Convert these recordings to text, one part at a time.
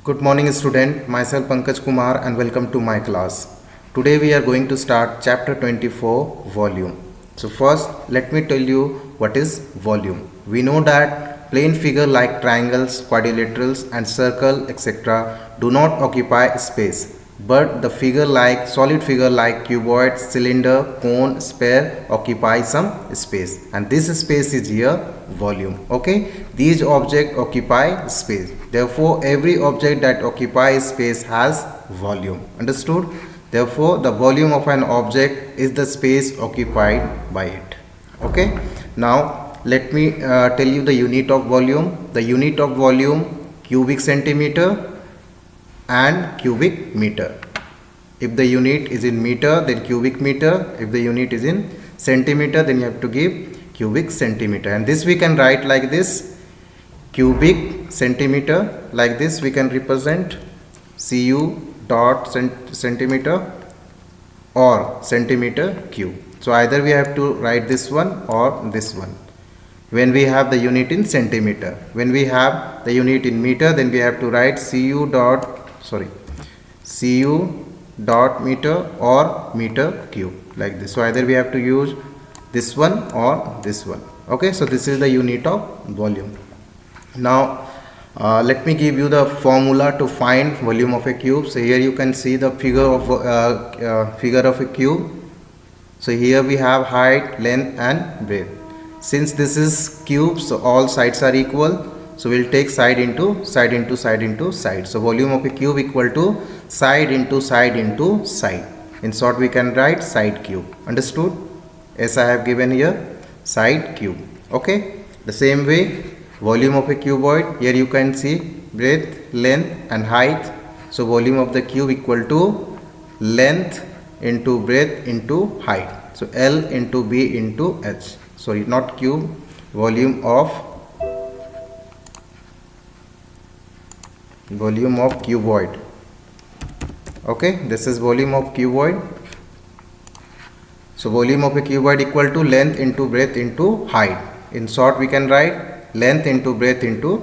Good morning student, myself Pankaj Kumar and welcome to my class. Today we are going to start chapter 24 volume. So first let me tell you what is volume. We know that plane figure like triangles, quadrilaterals and circle etc. do not occupy space, but the figure like solid figure like cuboid, cylinder, cone, sphere occupy some space, and this space is here volume. Okay, these objects occupy space, therefore every object that occupies space has volume. Understood? Therefore the volume of an object is the space occupied by it. Okay, now let me tell you the unit of volume. The unit of volume: cubic centimeter and cubic meter. If the unit is in meter, then cubic meter. If the unit is in centimeter, then you have to give cubic centimeter. And this we can write like this: cubic centimeter. Like this we can represent cu dot centimeter or centimeter cube. So either we have to write this one or this one when we have the unit in centimeter. When we have the unit in meter, then we have to write cu dot meter or meter cube, like this. So either we have to use this one or this one. Okay, so this is the unit of volume. Now let me give you the formula to find volume of a cube. So here you can see the figure of a cube. So here we have height, length and breadth. Since this is cube, so all sides are equal, so we'll take side into side into side into side. So volume of a cube equal to side into side into side. In short, we can write side cube. Understood? As I have given here, side cube. Okay, the same way volume of a cuboid, here you can see breadth, length and height. So volume of the cube equal to length into breadth into height. So L into B into H. Sorry, not cube, volume of cuboid. Okay, this is volume of cuboid. So volume of a cuboid equal to length into breadth into height. In short, we can write length into breadth into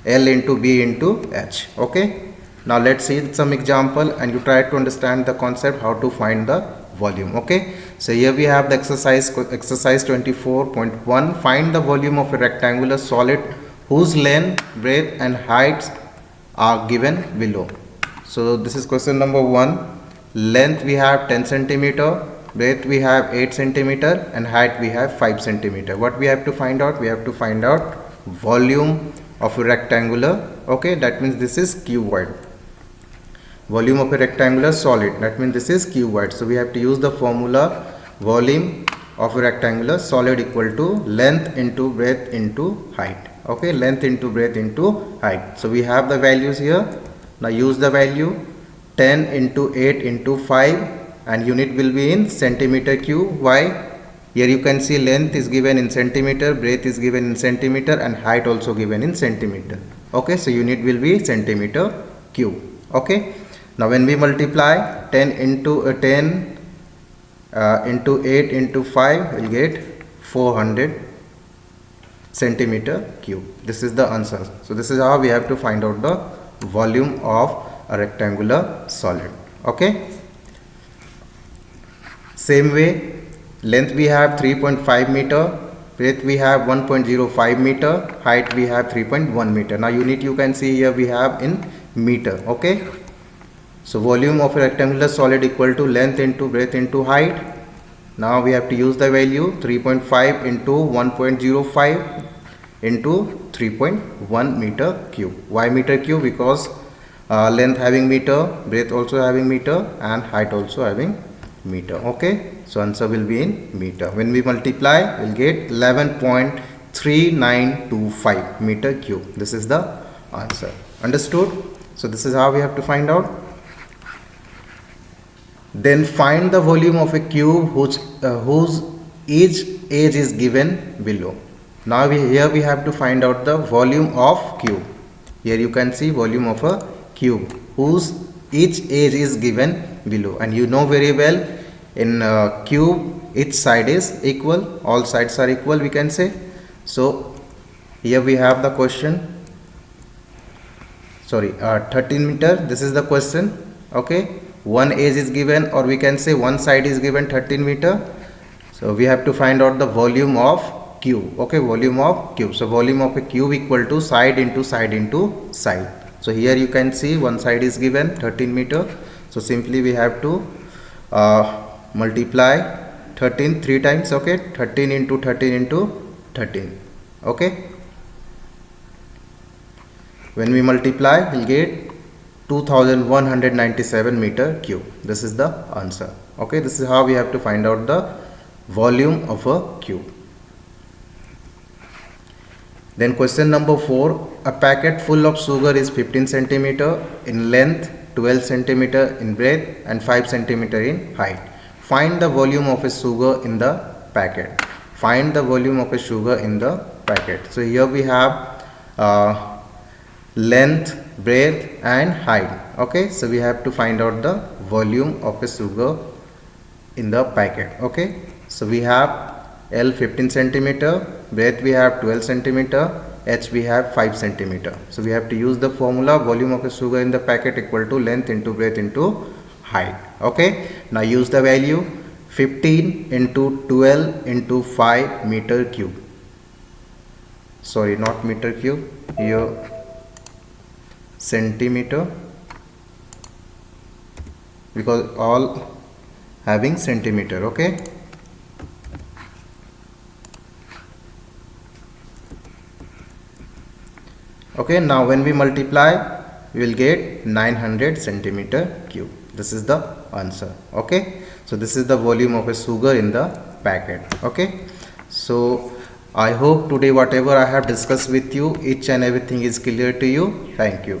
L into B into H. Okay, now let's see some example and you try to understand the concept how to find the volume. Okay, so here we have the exercise 24.1. Find the volume of a rectangular solid whose length, breadth and height are given below. So this is question number 1. Length we have 10 centimeter, breadth we have 8 centimeter and height we have 5 centimeter. What we have to find out? We have to find out volume of a rectangular. Okay, that means this is cuboid. Volume of a rectangular solid, that means this is cuboid. So we have to use the formula volume of a rectangular solid equal to length into breadth into height. Okay, length into breadth into height. So we have the values here. Now use the value 10 into 8 into 5 and unit will be in centimeter cube. Why? Here you can see length is given in centimeter, breadth is given in centimeter and height also given in centimeter. Okay, so unit will be centimeter cube. Okay, now when we multiply 10 into 8 into 5, we'll get 400 centimeter cube. This is the answer. So this is how we have to find out the volume of a rectangular solid. Okay, same way length we have 3.5 meter, breadth we have 1.05 meter, height we have 3.1 meter. Now unit you can see here we have in meter. Okay, so volume of a rectangular solid equal to length into breadth into height. Now we have to use the value 3.5 into 1.05 into 3.1 meter cube. Why meter cube? Because length having meter, breadth also having meter and height also having meter. Okay, so answer will be in meter. When we multiply, we'll get 11.3925 meter cube. This is the answer. Understood? So this is how we have to find out. Then find the volume of a cube whose each edge is given below. Now here we have to find out the volume of cube. Here you can see volume of a cube whose each edge is given below, and you know very well in cube each side is equal, all sides are equal, we can say. So here we have the question. 13 meter. This is the question. Okay, one edge is given, or we can say one side is given 13 meter. So we have to find out the volume of cube. Okay, volume of cube. So volume of a cube equal to side into side into side. So here you can see one side is given 13 meter. So simply we have to multiply 13 three times. Okay, 13 into 13 into 13. Okay, when we multiply we'll get 2197 meter cube. This is the answer. Okay, this is how we have to find out the volume of a cube. Then question number 4, a packet full of sugar is 15 centimeter in length, 12 centimeter in breadth and 5 centimeter in height. Find the volume of a sugar in the packet. Find the volume of a sugar in the packet. So here we have length, breadth and height. Okay, so we have to find out the volume of a sugar in the packet. Okay, so we have L 15 centimeter, breadth we have 12 centimeter, H we have 5 centimeter. So we have to use the formula volume of a sugar in the packet equal to length into breadth into height. Okay, now use the value 15 into 12 into 5 meter cube. Sorry, not meter cube, here centimeter, because all having centimeter. Okay, okay, now when we multiply we will get 900 centimeter cube. This is the answer. Okay, so this is the volume of a sugar in the packet. Okay, so I hope today whatever I have discussed with you, each and everything is clear to you. Thank you.